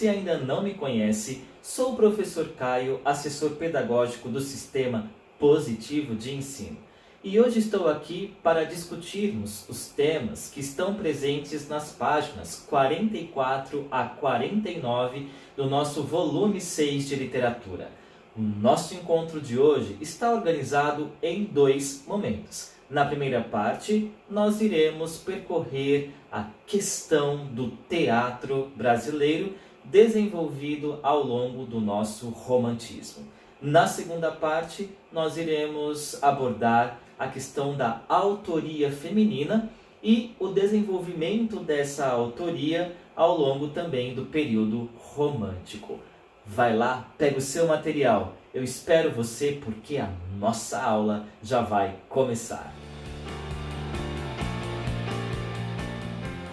você ainda não me conhece, sou o professor Caio, assessor pedagógico do Sistema Positivo de Ensino. E hoje estou aqui para discutirmos os temas que estão presentes nas páginas 44 a 49 do nosso volume 6 de literatura. O nosso encontro de hoje está organizado em dois momentos. Na primeira parte, nós iremos percorrer a questão do teatro brasileiro desenvolvido ao longo do nosso romantismo. Na segunda parte, nós iremos abordar a questão da autoria feminina e o desenvolvimento dessa autoria ao longo também do período romântico. Vai lá, pega o seu material. Eu espero você porque a nossa aula já vai começar.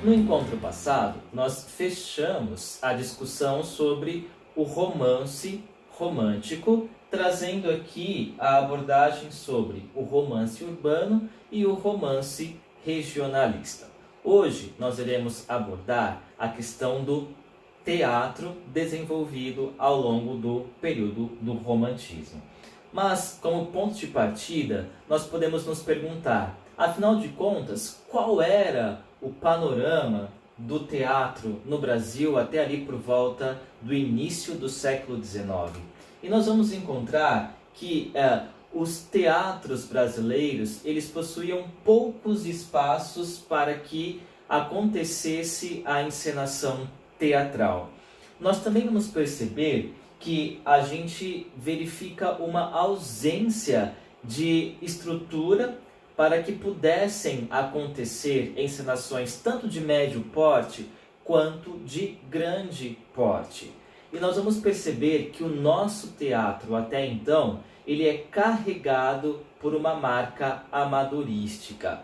No encontro passado, nós fechamos a discussão sobre o romance romântico, trazendo aqui a abordagem sobre o romance urbano e o romance regionalista. Hoje nós iremos abordar a questão do teatro desenvolvido ao longo do período do romantismo. Mas, como ponto de partida, nós podemos nos perguntar, afinal de contas, qual era o panorama do teatro no Brasil até ali por volta do início do século XIX? E nós vamos encontrar que os teatros brasileiros eles possuíam poucos espaços para que acontecesse a encenação teatral. Nós também vamos perceber que a gente verifica uma ausência de estrutura para que pudessem acontecer encenações tanto de médio porte quanto de grande porte. E nós vamos perceber que o nosso teatro até então, ele é carregado por uma marca amadorística.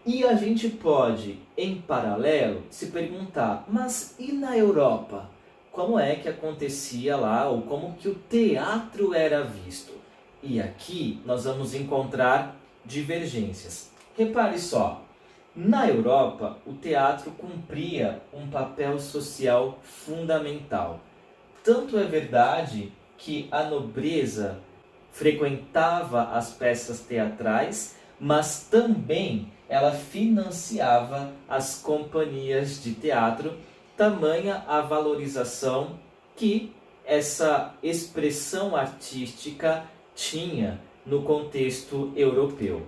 E a gente pode, em paralelo, se perguntar, mas e na Europa? Como é que acontecia lá, ou como que o teatro era visto? E aqui nós vamos encontrar divergências. Repare só, na Europa o teatro cumpria um papel social fundamental. Tanto é verdade que a nobreza frequentava as peças teatrais, mas também ela financiava as companhias de teatro, tamanha a valorização que essa expressão artística tinha no contexto europeu.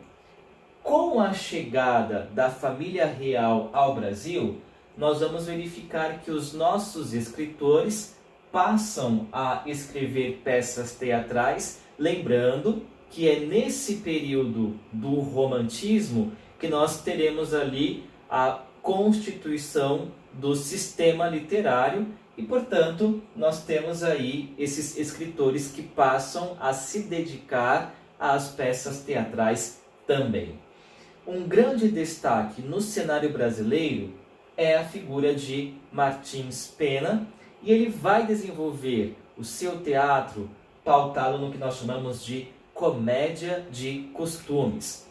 Com a chegada da família real ao Brasil, nós vamos verificar que os nossos escritores passam a escrever peças teatrais, lembrando que é nesse período do romantismo que nós teremos ali a constituição do sistema literário e, portanto, nós temos aí esses escritores que passam a se dedicar às peças teatrais também. Um grande destaque no cenário brasileiro é a figura de Martins Pena, e ele vai desenvolver o seu teatro pautado no que nós chamamos de comédia de costumes.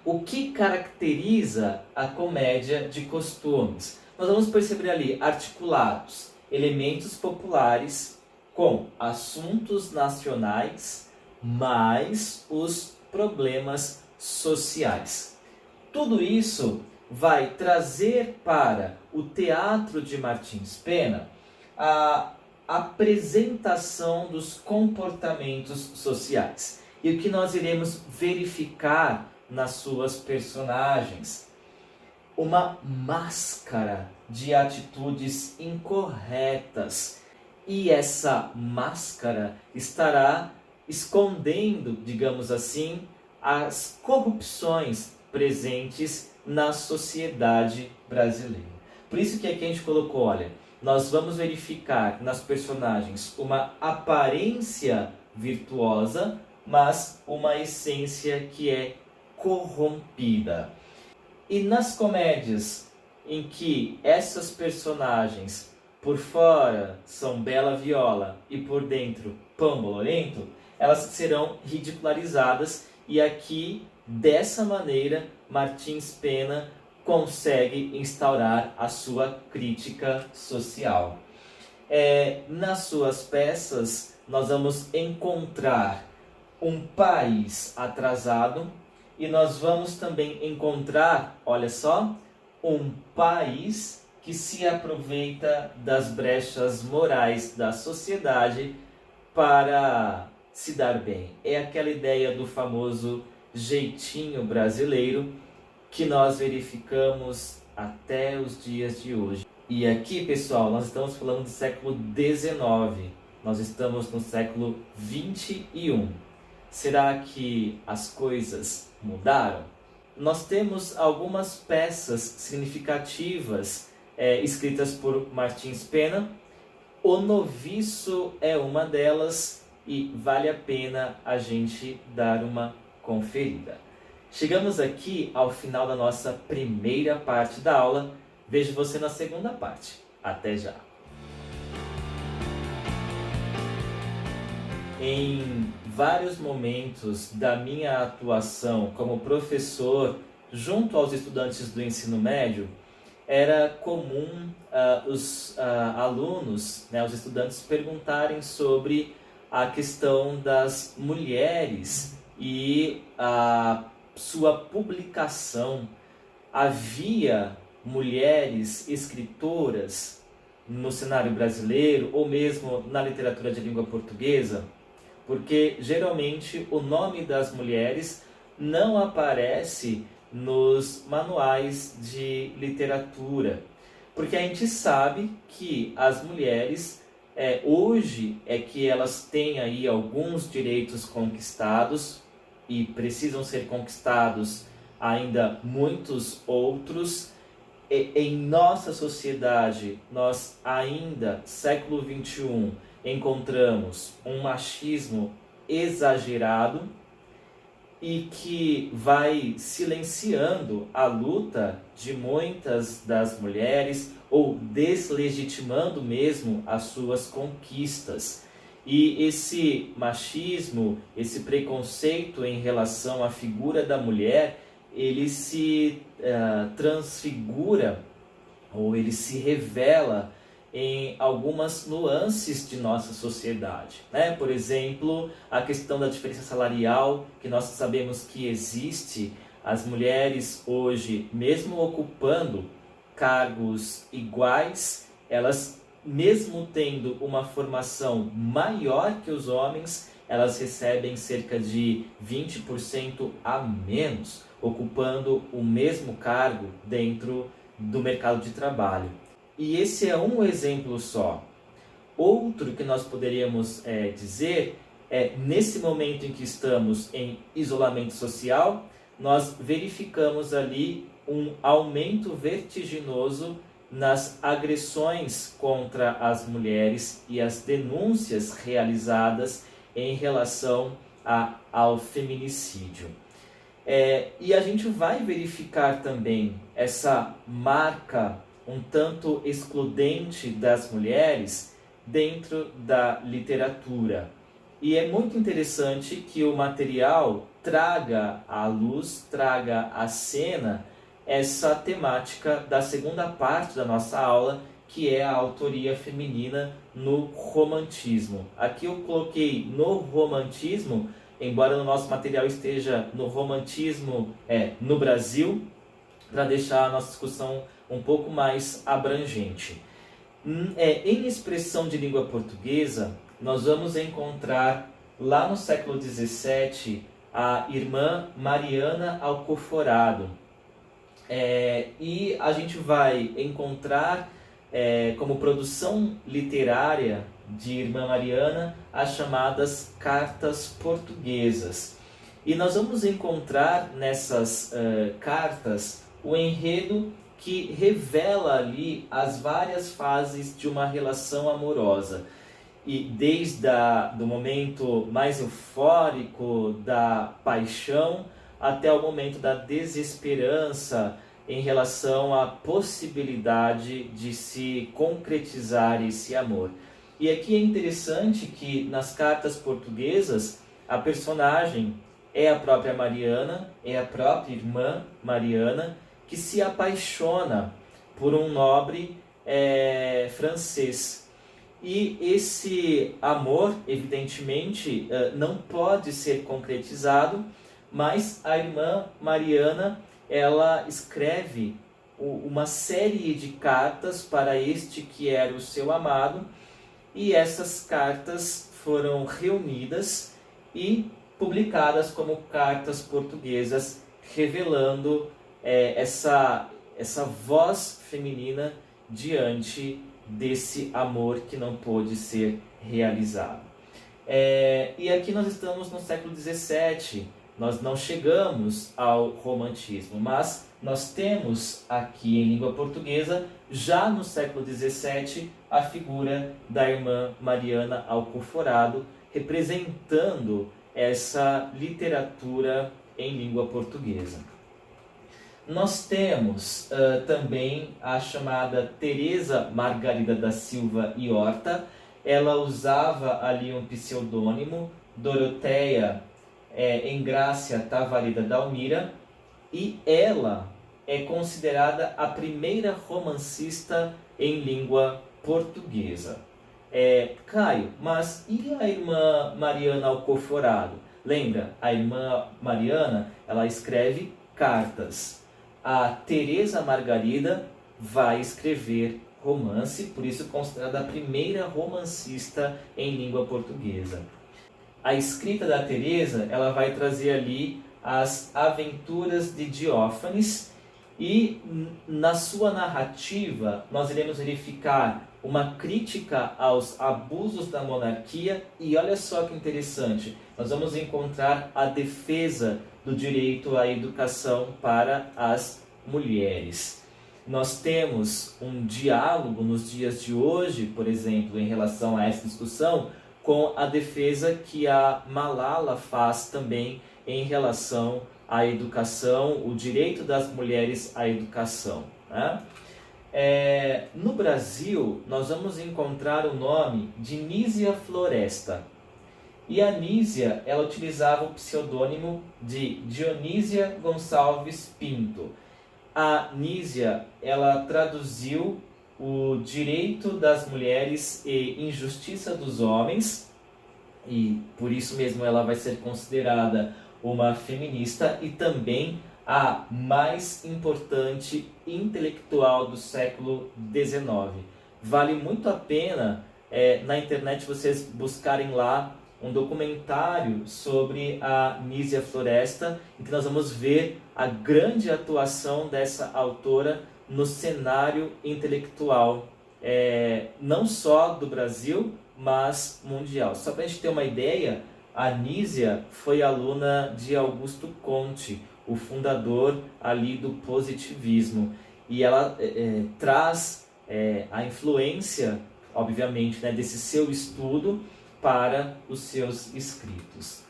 O que caracteriza a comédia de costumes? Nós vamos perceber ali articulados elementos populares com assuntos nacionais, mais os problemas sociais. Tudo isso vai trazer para o teatro de Martins Pena a apresentação dos comportamentos sociais. E o que nós iremos verificar nas suas personagens? Uma máscara de atitudes incorretas. E essa máscara estará escondendo, digamos assim, as corrupções presentes na sociedade brasileira. Por isso que aqui a gente colocou, olha, nós vamos verificar nas personagens uma aparência virtuosa, mas uma essência que é corrompida. E nas comédias em que essas personagens por fora são Bela Viola e por dentro Pão Bolorento, elas serão ridicularizadas, e aqui, dessa maneira, Martins Pena consegue instaurar a sua crítica social. Nas suas peças, nós vamos encontrar um país atrasado e nós vamos também encontrar, olha só, um país que se aproveita das brechas morais da sociedade para se dar bem. É aquela ideia do famoso jeitinho brasileiro que nós verificamos até os dias de hoje. E aqui, pessoal, nós estamos falando do século XIX, nós estamos no século XXI. Será que as coisas mudaram? Nós temos algumas peças significativas escritas por Martins Pena. O Noviço é uma delas e vale a pena a gente dar uma conferida. Chegamos aqui ao final da nossa primeira parte da aula. Vejo você na segunda parte. Até já! Em vários momentos da minha atuação como professor junto aos estudantes do ensino médio, era comum os alunos, os estudantes perguntarem sobre a questão das mulheres e a sua publicação. Havia mulheres escritoras no cenário brasileiro ou mesmo na literatura de língua portuguesa? Porque geralmente o nome das mulheres não aparece nos manuais de literatura, porque a gente sabe que as mulheres hoje é que elas têm aí alguns direitos conquistados e precisam ser conquistados ainda muitos outros. Em nossa sociedade, nós ainda, século XXI, encontramos um machismo exagerado e que vai silenciando a luta de muitas das mulheres ou deslegitimando mesmo as suas conquistas. E esse machismo, esse preconceito em relação à figura da mulher, ele se transfigura ou ele se revela em algumas nuances de nossa sociedade, Por exemplo, a questão da diferença salarial, que nós sabemos que existe. As mulheres hoje, mesmo ocupando cargos iguais, elas, mesmo tendo uma formação maior que os homens, elas recebem cerca de 20% a menos, ocupando o mesmo cargo dentro do mercado de trabalho. E esse é um exemplo só. Outro que nós poderíamos dizer nesse momento em que estamos em isolamento social, nós verificamos ali um aumento vertiginoso nas agressões contra as mulheres e as denúncias realizadas em relação ao feminicídio. E a gente vai verificar também essa marca um tanto excludente das mulheres dentro da literatura. E é muito interessante que o material traga à luz, traga à cena essa temática da segunda parte da nossa aula, que é a autoria feminina no romantismo. Aqui eu coloquei no romantismo, embora no nosso material esteja no romantismo no Brasil, para deixar a nossa discussão um pouco mais abrangente. Em expressão de língua portuguesa, nós vamos encontrar lá no século XVII a irmã Mariana Alcoforado. E a gente vai encontrar como produção literária de irmã Mariana as chamadas cartas portuguesas. E nós vamos encontrar nessas cartas o enredo que revela ali as várias fases de uma relação amorosa. E desde do momento mais eufórico da paixão até o momento da desesperança em relação à possibilidade de se concretizar esse amor. E aqui é interessante que nas cartas portuguesas a personagem é a própria Mariana, é a própria irmã Mariana, que se apaixona por um nobre francês. E esse amor, evidentemente, não pode ser concretizado, mas a irmã Mariana, ela escreve uma série de cartas para este que era o seu amado, e essas cartas foram reunidas e publicadas como cartas portuguesas, revelando essa voz feminina diante desse amor que não pôde ser realizado. E aqui nós estamos no século XVII, nós não chegamos ao romantismo, mas nós temos aqui em língua portuguesa, já no século XVII, a figura da irmã Mariana Alcoforado, representando essa literatura em língua portuguesa. Nós temos também a chamada Teresa Margarida da Silva e Horta. Ela usava ali um pseudônimo, Doroteia Engrácia Tavarida Dalmira, e ela é considerada a primeira romancista em língua portuguesa. Caio, mas e a irmã Mariana Alcoforado? Lembra, a irmã Mariana, ela escreve cartas. A Teresa Margarida vai escrever romance, por isso considerada a primeira romancista em língua portuguesa. A escrita da Teresa, ela vai trazer ali as aventuras de Diófanes, e na sua narrativa nós iremos verificar uma crítica aos abusos da monarquia, e olha só que interessante, nós vamos encontrar a defesa do direito à educação para as mulheres. Nós temos um diálogo nos dias de hoje, por exemplo, em relação a essa discussão, com a defesa que a Malala faz também em relação à educação, o direito das mulheres à educação, né? No Brasil, nós vamos encontrar o nome de Nísia Floresta. E a Nísia, ela utilizava o pseudônimo de Dionísia Gonçalves Pinto. A Nísia, ela traduziu o direito das mulheres e injustiça dos homens, e por isso mesmo ela vai ser considerada uma feminista e também a mais importante intelectual do século XIX. Vale muito a pena na internet vocês buscarem lá um documentário sobre a Nísia Floresta, em que nós vamos ver a grande atuação dessa autora no cenário intelectual, não só do Brasil, mas mundial. Só para a gente ter uma ideia, a Nísia foi aluna de Augusto Comte, o fundador ali do positivismo, e ela traz a influência, obviamente, né, desse seu estudo para os seus escritos.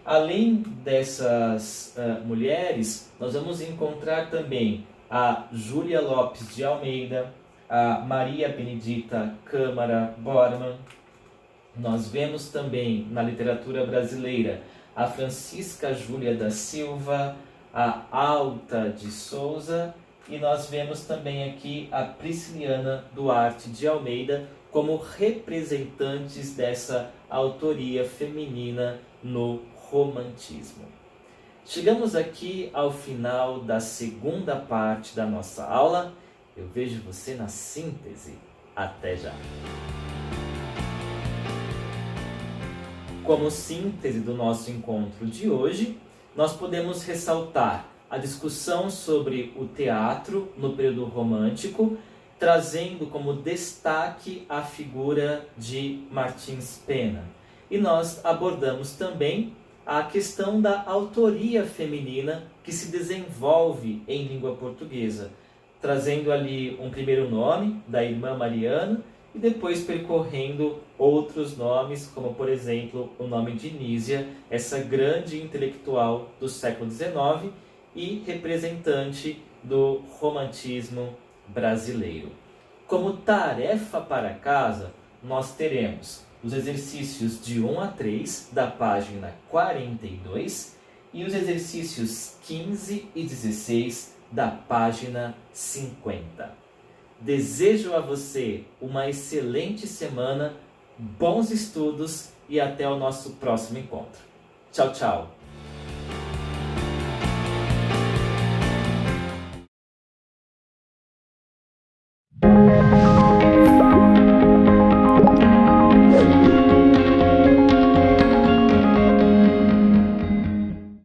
Além dessas mulheres, nós vamos encontrar também a Júlia Lopes de Almeida, a Maria Benedita Câmara Bormann. Nós vemos também na literatura brasileira a Francisca Júlia da Silva, a Alta de Souza, e nós vemos também aqui a Prisciliana Duarte de Almeida como representantes dessa autoria feminina no romantismo. Chegamos aqui ao final da segunda parte da nossa aula. Eu vejo você na síntese. Até já! Como síntese do nosso encontro de hoje, nós podemos ressaltar a discussão sobre o teatro no período romântico, trazendo como destaque a figura de Martins Pena. E nós abordamos também a questão da autoria feminina que se desenvolve em língua portuguesa, trazendo ali um primeiro nome da irmã Mariana e depois percorrendo outros nomes, como por exemplo o nome de Nísia, essa grande intelectual do século XIX e representante do romantismo brasileiro. Como tarefa para casa, nós teremos os exercícios de 1 a 3 da página 42 e os exercícios 15 e 16 da página 50. Desejo a você uma excelente semana, bons estudos e até o nosso próximo encontro. Tchau, tchau!